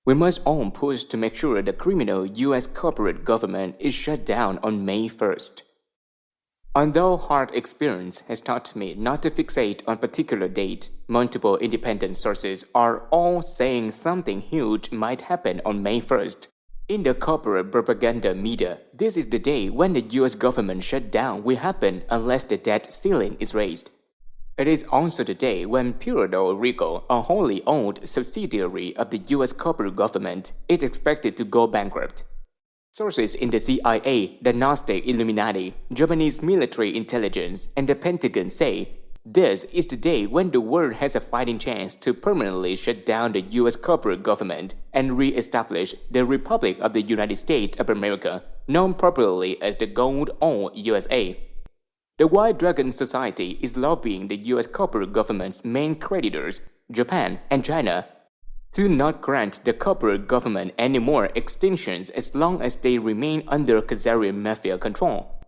We must all push to make sure the criminal US corporate government is shut down on May 1st. Although hard experience has taught me not to fixate on particular date, multiple independent sources are all saying something huge might happen on May 1st. In the corporate propaganda media, this is the day when the US government shutdown will happen unless the debt ceiling is raised. It is also the day when Puerto Rico, a wholly owned subsidiary of the US corporate government, is expected to go bankrupt. Sources in the CIA, the Gnostic Illuminati, Japanese military intelligence, and the Pentagon say this is the day when the world has a fighting chance to permanently shut down the US corporate government and re-establish the Republic of the United States of America, known popularly as the Gold Old USA. The White Dragon Society is lobbying the US corporate government's main creditors, Japan and China, to not grant the corporate government any more extensions as long as they remain under Khazarian mafia control.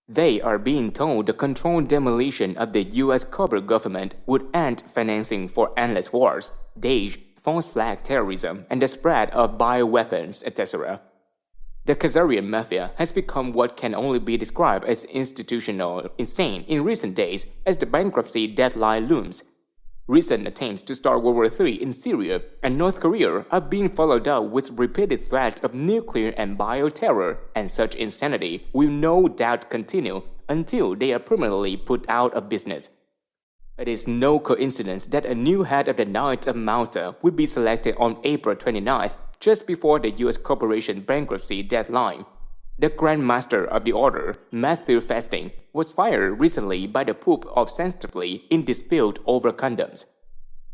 They are being told the controlled demolition of the US corporate government would end financing for endless wars, Daesh, false flag terrorism, and the spread of bioweapons, etc. The Khazarian mafia has become what can only be described as institutional insane in recent days as the bankruptcy deadline looms. Recent attempts to start World War III in Syria and North Korea are being followed up with repeated threats of nuclear and bioterror, and such insanity will no doubt continue until they are permanently put out of business. It is no coincidence that a new head of the Knights of Malta will be selected on April 29th, just before the US corporation bankruptcy deadline. The Grand Master of the Order, Matthew Festing, was fired recently by the Pope ostensibly in dispute over condoms.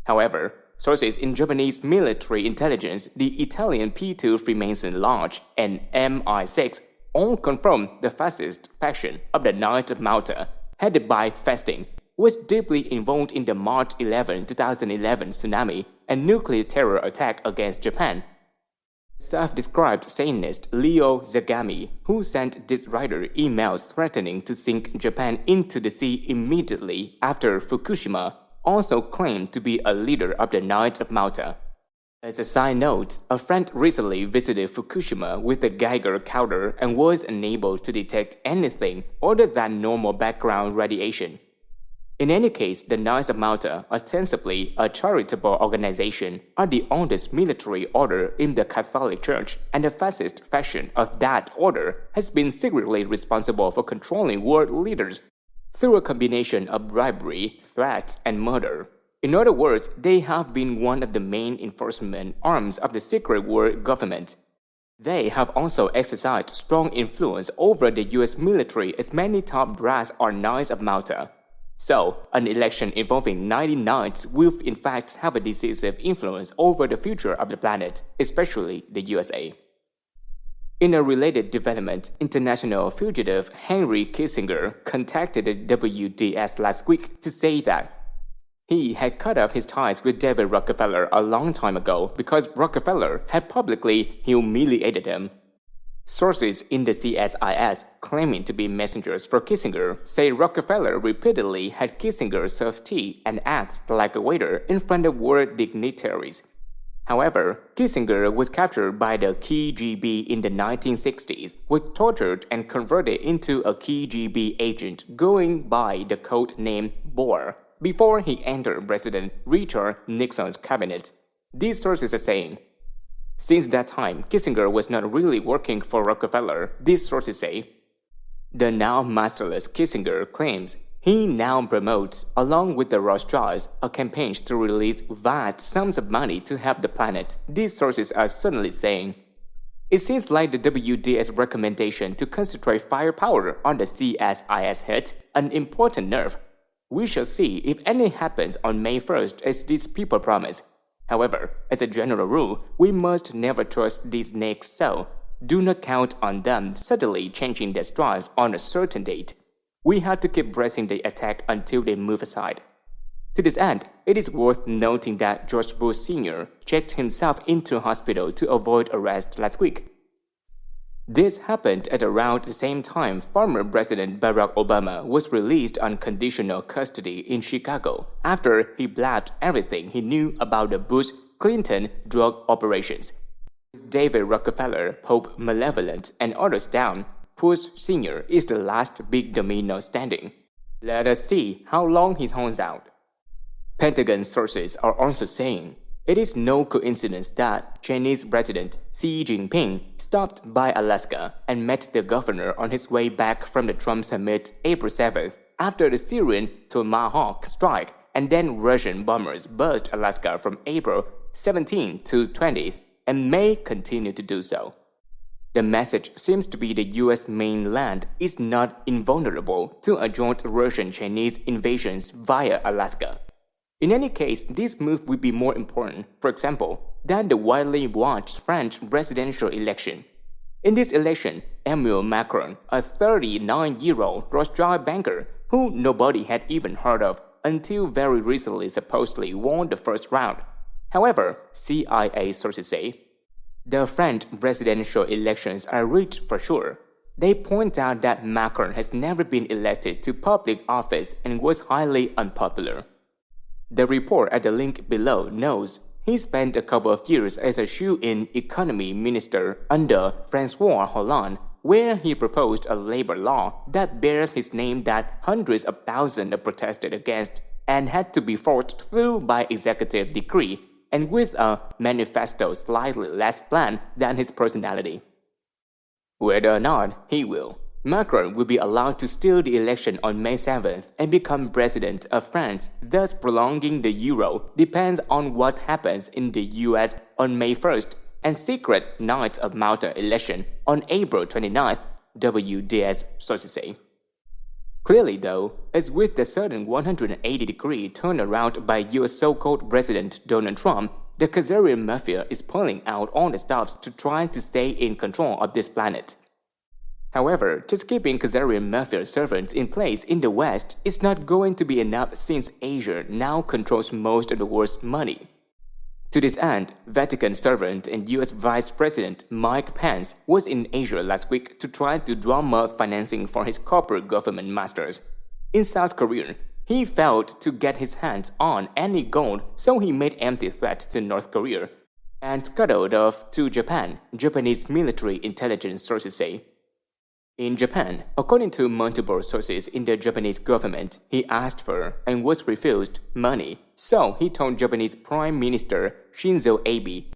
However, sources in Japanese military intelligence, the Italian P2 Freemason Lodge, and MI6 all confirm the fascist faction of the Knights of Malta, headed by Festing, was deeply involved in the March 11, 2011 tsunami and nuclear terror attack against Japan. Self-described Satanist Leo Zagami, who sent this writer emails threatening to sink Japan into the sea immediately after Fukushima, also claimed to be a leader of the Knights of Malta. As a side note, a friend recently visited Fukushima with a Geiger counter and was unable to detect anything other than normal background radiation. In any case, the Knights of Malta, ostensibly a charitable organization, are the oldest military order in the Catholic Church, and the fascist faction of that order has been secretly responsible for controlling world leaders through a combination of bribery, threats, and murder. In other words, they have been one of the main enforcement arms of the secret world government. They have also exercised strong influence over the US military, as many top brass are Knights of Malta. So, an election involving 90 knights will in fact have a decisive influence over the future of the planet, especially the USA. In a related development, international fugitive Henry Kissinger contacted the WDS last week to say that he had cut off his ties with David Rockefeller a long time ago because Rockefeller had publicly humiliated him. Sources in the CSIS, claiming to be messengers for Kissinger, say Rockefeller repeatedly had Kissinger serve tea and act like a waiter in front of world dignitaries. However, Kissinger was captured by the KGB in the 1960s, was tortured and converted into a KGB agent going by the code name Bohr before he entered President Richard Nixon's cabinet. These sources are saying, since that time, Kissinger was not really working for Rockefeller, these sources say. The now masterless Kissinger claims he now promotes, along with the Rothschilds, a campaign to release vast sums of money to help the planet, these sources are suddenly saying. It seems like the WDS recommendation to concentrate firepower on the CSIS hit an important nerve. We shall see if any happens on May 1st as these people promise. However, as a general rule, we must never trust these snakes, so do not count on them suddenly changing their strides on a certain date. We have to keep pressing the attack until they move aside. To this end, it is worth noting that George Bush Sr. checked himself into hospital to avoid arrest last week. This happened at around the same time former President Barack Obama was released on conditional custody in Chicago after he blabbed everything he knew about the Bush-Clinton drug operations. David Rockefeller, Pope Malevolent, and others down, Bush Sr. is the last big domino standing. Let us see how long he holds out. Pentagon sources are also saying it is no coincidence that Chinese President Xi Jinping stopped by Alaska and met the governor on his way back from the Trump summit April 7th after the Syrian Tomahawk strike and then Russian bombers burst Alaska from April 17th to 20th and may continue to do so. The message seems to be the US mainland is not invulnerable to a joint Russian-Chinese invasions via Alaska. In any case, this move would be more important, for example, than the widely watched French presidential election. In this election, Emmanuel Macron, a 39-year-old Rothschild banker who nobody had even heard of until very recently supposedly won the first round. However, CIA sources say, the French presidential elections are rigged for sure. They point out that Macron has never been elected to public office and was highly unpopular. The report at the link below knows he spent a couple of years as a shoe-in economy minister under François Hollande, where he proposed a labor law that bears his name that hundreds of thousands protested against and had to be forced through by executive decree, and with a manifesto slightly less planned than his personality. Whether or not he will, Macron will be allowed to steal the election on May 7th and become president of France, thus prolonging the euro depends on what happens in the US on May 1st and secret Knights of Malta election on April 29th, WDS sources say. Clearly though, as with the sudden 180-degree turnaround by US so-called President Donald Trump, the Khazarian mafia is pulling out all the stops to try to stay in control of this planet. However, just keeping Khazarian mafia servants in place in the West is not going to be enough since Asia now controls most of the world's money. To this end, Vatican servant and US Vice President Mike Pence was in Asia last week to try to drum up financing for his corporate government masters. In South Korea, he failed to get his hands on any gold, so he made empty threats to North Korea and scuttled off to Japan, Japanese military intelligence sources say. In Japan, according to multiple sources in the Japanese government, he asked for and was refused money, so he told Japanese Prime Minister Shinzo Abe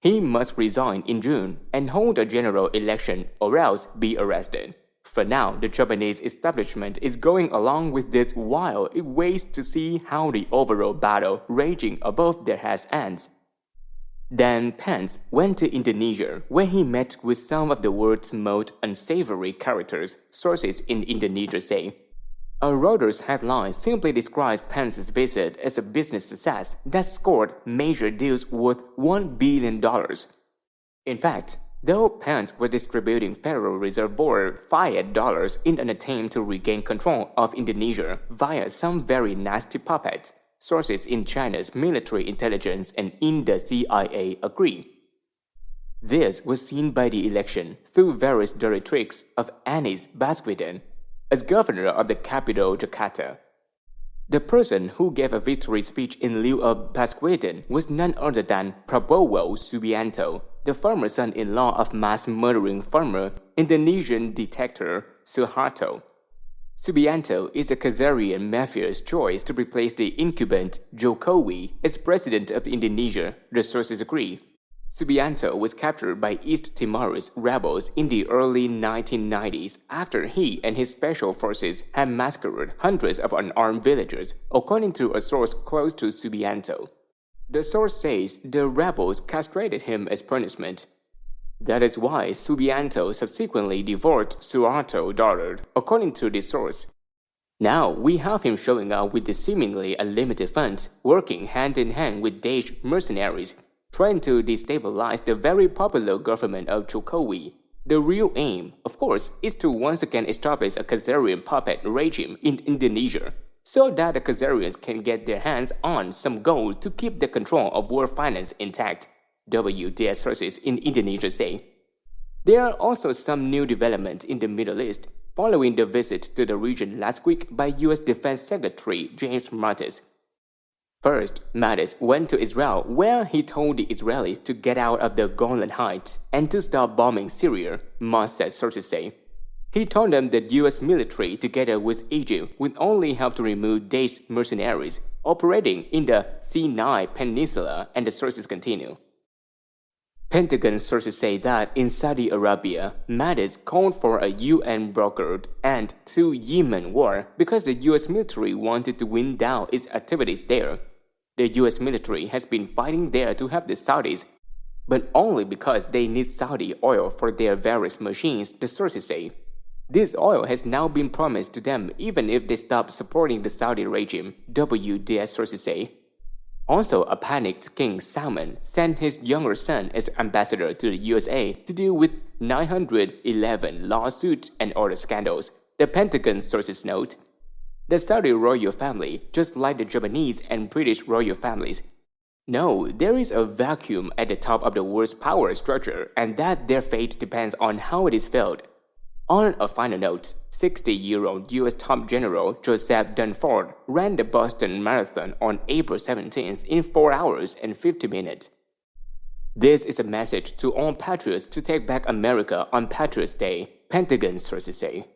he must resign in June and hold a general election or else be arrested. For now, the Japanese establishment is going along with this while it waits to see how the overall battle raging above their heads ends. Then Pence went to Indonesia, where he met with some of the world's most unsavory characters, sources in Indonesia say. A Reuters headline simply describes Pence's visit as a business success that scored major deals worth $1 billion. In fact, though Pence was distributing Federal Reserve Board fiat dollars in an attempt to regain control of Indonesia via some very nasty puppets, sources in China's military intelligence and in the CIA agree. This was seen by the election through various dirty tricks of Anies Baswedan as governor of the capital Jakarta. The person who gave a victory speech in lieu of Baswedan was none other than Prabowo Subianto, the former son-in-law of mass-murdering former Indonesian dictator Suharto. Subianto is the Khazarian mafia's choice to replace the incumbent Jokowi as president of Indonesia, the sources agree. Subianto was captured by East Timorese rebels in the early 1990s after he and his special forces had massacred hundreds of unarmed villagers, according to a source close to Subianto. The source says the rebels castrated him as punishment. That is why Subianto subsequently divorced Suharto's daughter, according to this source. Now we have him showing up with the seemingly unlimited funds, working hand in hand with Daesh mercenaries, trying to destabilize the very popular government of Jokowi. The real aim, of course, is to once again establish a Khazarian puppet regime in Indonesia, so that the Khazarians can get their hands on some gold to keep the control of world finance intact, WDS sources in Indonesia say. There are also some new developments in the Middle East following the visit to the region last week by U.S. Defense Secretary James Mattis. First, Mattis went to Israel where he told the Israelis to get out of the Golan Heights and to stop bombing Syria, Moss said sources say. He told them that U.S. military together with Egypt would only help to remove Daesh mercenaries operating in the Sinai Peninsula, and the sources continue. Pentagon sources say that in Saudi Arabia, Mattis called for a UN-brokered end to Yemen war because the U.S. military wanted to wind down its activities there. The U.S. military has been fighting there to help the Saudis, but only because they need Saudi oil for their various machines, the sources say. This oil has now been promised to them even if they stop supporting the Saudi regime, WDS sources say. Also, a panicked King Salman sent his younger son as ambassador to the USA to deal with 911 lawsuits and other scandals, the Pentagon sources note. The Saudi royal family, just like the Japanese and British royal families, know there is a vacuum at the top of the world's power structure and that their fate depends on how it is filled. On a final note, 60-year-old U.S. top general Joseph Dunford ran the Boston Marathon on April 17th in 4 hours and 50 minutes. This is a message to all patriots to take back America on Patriots Day, Pentagon sources say.